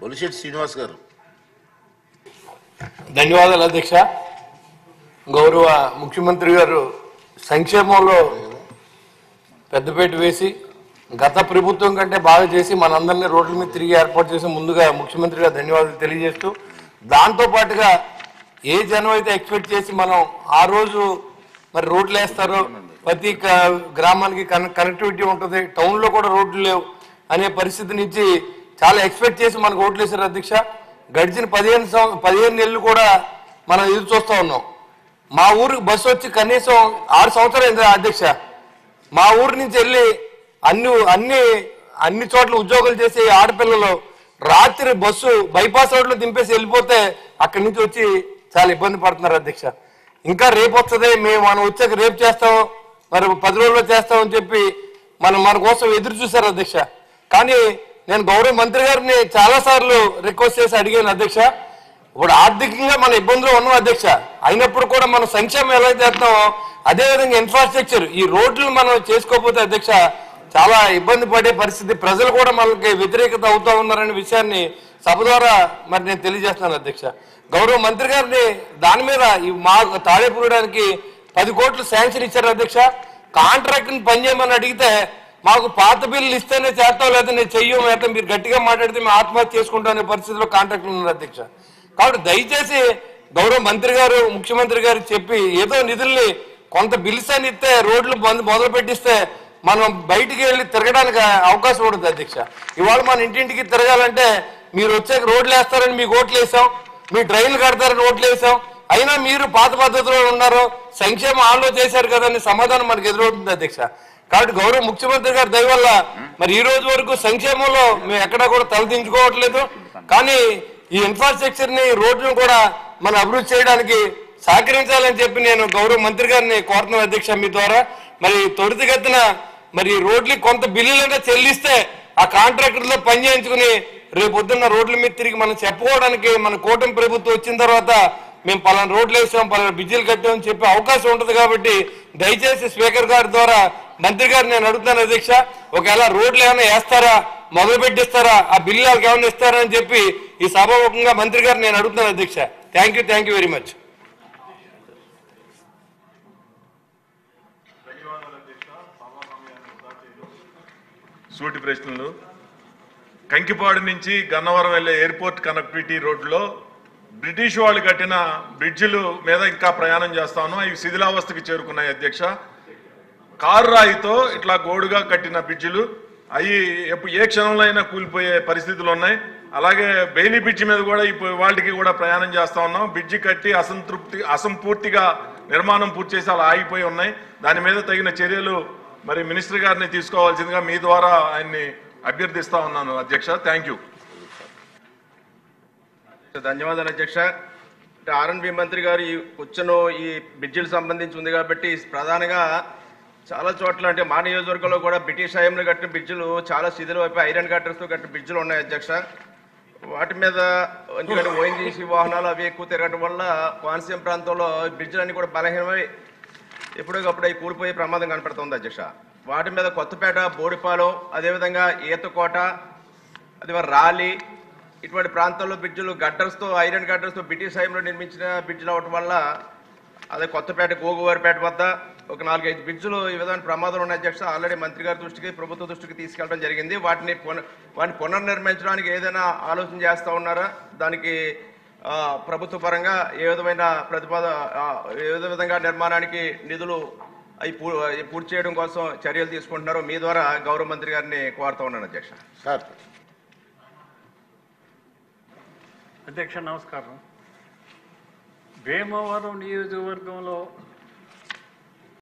బొలిశెట్టి శ్రీనివాస్ గారు. ధన్యవాదాలు అధ్యక్ష. గౌరవ ముఖ్యమంత్రి గారు సంక్షేమంలో పెద్దపేట వేసి గత ప్రభుత్వం కంటే బాగా చేసి మనందరినీ రోడ్ల మీద తిరిగి ఏర్పాటు చేసి ముందుగా ముఖ్యమంత్రి గారు ధన్యవాదాలు తెలియజేస్తూ, దాంతోపాటుగా ఏ జనం అయితే ఎక్స్పెక్ట్ చేసి మనం ఆ రోజు మరి రోడ్లు వేస్తారో, ప్రతి గ్రామానికి కనెక్టివిటీ ఉంటుంది, టౌన్లో కూడా రోడ్లు లేవు అనే పరిస్థితి నుంచి చాలా ఎక్స్పెక్ట్ చేసి మనకు ఓట్లు వేశారు అధ్యక్ష. గడిచిన 15 నెలలు కూడా మనం ఎదురు చూస్తూ ఉన్నాం. మా ఊరికి బస్సు వచ్చి కనీసం 6 సంవత్సరాలు అయింది అధ్యక్ష. మా ఊరి నుంచి వెళ్ళి అన్ని చోట్ల ఉద్యోగాలు చేసే ఆడపిల్లలు రాత్రి బస్సు బైపాస్ రోడ్లో దింపేసి వెళ్ళిపోతే అక్కడి నుంచి వచ్చి చాలా ఇబ్బంది పడుతున్నారు అధ్యక్ష. ఇంకా రేపు వస్తుంది, మనం వచ్చాక రేపు చేస్తాం, మరి 10 రోజుల్లో చేస్తామని చెప్పి మన కోసం ఎదురు చూశారు అధ్యక్ష. కానీ నేను గౌరవ మంత్రి గారిని చాలాసార్లు రిక్వెస్ట్ చేసి అడిగాను అధ్యక్ష. ఇప్పుడు ఆర్థికంగా మన ఇబ్బందులు ఉన్నాం అధ్యక్ష, అయినప్పుడు కూడా మనం సంక్షేమం ఎలా చేస్తామో అదేవిధంగా ఇన్ఫ్రాస్ట్రక్చర్ ఈ రోడ్లు మనం చేసుకోకపోతే అధ్యక్ష చాలా ఇబ్బంది పడే పరిస్థితి, ప్రజలు కూడా మనకి వ్యతిరేకత అవుతా ఉన్నారనే విషయాన్ని సభ ద్వారా మరి నేను తెలియజేస్తున్నాను అధ్యక్ష. గౌరవ మంత్రి గారిని దాని మీద మా తాడేపూరడానికి 10 కోట్లు శాంక్షన్ ఇచ్చారు అధ్యక్ష. కాంట్రాక్ట్ని పనిచేయమని అడిగితే మాకు పాత బిల్లు ఇస్తేనే చేస్తాం, లేదా నేను చెయ్యం, అయితే మీరు గట్టిగా మాట్లాడితే మేము ఆత్మహత్య చేసుకుంటాం అనే పరిస్థితిలో కాంట్రాక్ట్లు ఉన్నారు అధ్యక్ష. కాబట్టి దయచేసి గౌరవ మంత్రి గారు ముఖ్యమంత్రి గారు చెప్పి ఏదో నిధుల్ని కొంత బిల్స్ అని ఇస్తే రోడ్లు మొదలు పెట్టిస్తే మనం బయటికి వెళ్ళి తిరగడానికి అవకాశం ఉంటుంది అధ్యక్ష. ఇవాళ మన ఇంటింటికి తిరగాలంటే మీరు వచ్చాక రోడ్లు వేస్తారని మీకు ఓట్లు వేసాం, మీ ట్రైన్లు కడతారని ఓట్లు వేసాం, అయినా మీరు పాత పద్ధతిలో ఉన్నారు, సంక్షేమ ఆలో చేశారు కదా అని సమాధానం మనకు ఎదురవుతుంది అధ్యక్ష. కాబట్టి గౌరవ ముఖ్యమంత్రి గారి దయ వల్ల మరి ఈ రోజు వరకు సంక్షేమంలో మేము ఎక్కడా కూడా తలదించుకోవట్లేదు. కానీ ఈ ఇన్ఫ్రాస్ట్రక్చర్ని రోడ్లను కూడా మనం అభివృద్ధి చేయడానికి సహకరించాలని చెప్పి నేను గౌరవ మంత్రి గారిని కోరుతున్నాను అధ్యక్ష. మీ ద్వారా మరి త్వరితగతిన మరి రోడ్లు కొంత బిల్లులుగా చెల్లిస్తే ఆ కాంట్రాక్టర్లో పని చేయించుకుని రేపు పొద్దున్న రోడ్ల మీద తిరిగి మనం చెప్పుకోవడానికి మన కూటమి ప్రభుత్వం వచ్చిన తర్వాత మేము పలానా రోడ్లు వేసాం, పలానా బిజ్జీలు కట్టామని చెప్పే అవకాశం ఉంటుంది. కాబట్టి దయచేసి స్పీకర్ గారి ద్వారా మంత్రి గారు నేను అడుగుతాను అధ్యక్ష, ఒకవేళ రోడ్లు ఏమైనా వేస్తారా, మొదలు పెట్టిస్తారా, ఆ బిల్లు వాళ్ళకి ఏమైనా ఇస్తారా అని చెప్పి ఈ సభాముఖంగా మంత్రి గారు నేను అడుగుతాను అధ్యక్ష. Thank you very much. సూటి ప్రశ్నలు. కంకిపాడు నుంచి గన్నవరం వెళ్లే ఎయిర్పోర్ట్ కనెక్టివిటీ రోడ్లో బ్రిటిష్ వాళ్ళు కట్టిన బ్రిడ్జిలు మీద ఇంకా ప్రయాణం చేస్తాను, అవి శిథిలావస్థకి చేరుకున్నాయి అధ్యక్ష. కారు రాయితో ఇట్లా గోడుగా కట్టిన బ్రిడ్జిలు అవి ఏ క్షణంలో అయినా కూలిపోయే పరిస్థితులు ఉన్నాయి. అలాగే బెయిలీ బ్రిడ్జి మీద కూడా వాటికి కూడా ప్రయాణం చేస్తా ఉన్నాం. బ్రిడ్జి కట్టి అసంపూర్తిగా నిర్మాణం పూర్తి చేసి అలా ఆగిపోయి ఉన్నాయి. దాని మీద తగిన చర్యలు మరి మినిస్టర్ గారిని తీసుకోవాల్సిందిగా మీ ద్వారా ఆయన్ని అభ్యర్థిస్తా ఉన్నాను అధ్యక్ష. Thank you. ధన్యవాదాలు అధ్యక్ష. ఆర్ఎన్బి మంత్రి గారు ఈ కూర్చొని ఈ బ్రిడ్జిలకు సంబంధించి ఉంది కాబట్టి ప్రధానంగా చాలా చోట్ల అంటే మా నియోజకవర్గంలో కూడా బ్రిటిష్ హయాంలో కట్టిన బ్రిడ్జిలు చాలా శిథిల వైపు ఐరన్ కట్టర్స్తో కట్టిన బ్రిడ్జిలు ఉన్నాయి అధ్యక్ష. వాటి మీద ఎందుకంటే ఓఎన్జీసీ వాహనాలు అవి ఎక్కువ తిరగడం వల్ల కోనసీమ ప్రాంతంలో బ్రిడ్జిలన్నీ కూడా బలహీనమై ఎప్పటికప్పుడు అవి కూలిపోయే ప్రమాదం కనపడుతుంది అధ్యక్ష. వాటి మీద కొత్తపేట, బోడిపాలెం, అదేవిధంగా ఈతకోట, అదే రాలి ఇటువంటి ప్రాంతాల్లో బ్రిడ్జిలు గడ్డర్స్తో ఐరన్ గడ్డర్స్తో బ్రిటిష్ హయాంలో నిర్మించిన బ్రిడ్జిలు అవటం వల్ల అదే కొత్తపేట, గోగువారిపేట వద్ద ఒక 4-5 బ్రిడ్జిలు ఈ విధమైన ప్రమాదాలు ఉన్నాయి అధ్యక్ష. ఆల్రెడీ మంత్రి గారి దృష్టికి, ప్రభుత్వ దృష్టికి తీసుకెళ్ళడం జరిగింది. వాటిని పునర్నిర్మించడానికి ఏదైనా ఆలోచన చేస్తూ ఉన్నారా? దానికి ప్రభుత్వ పరంగా ఏ విధంగా నిర్మాణానికి నిధులు అవి పూర్తి చేయడం కోసం చర్యలు తీసుకుంటున్నారో మీ ద్వారా గౌరవ మంత్రి గారిని కోరుతూ ఉన్నాను అధ్యక్ష. సార్. అధ్యక్ష నమస్కారం. భీమవరం నియోజకవర్గంలో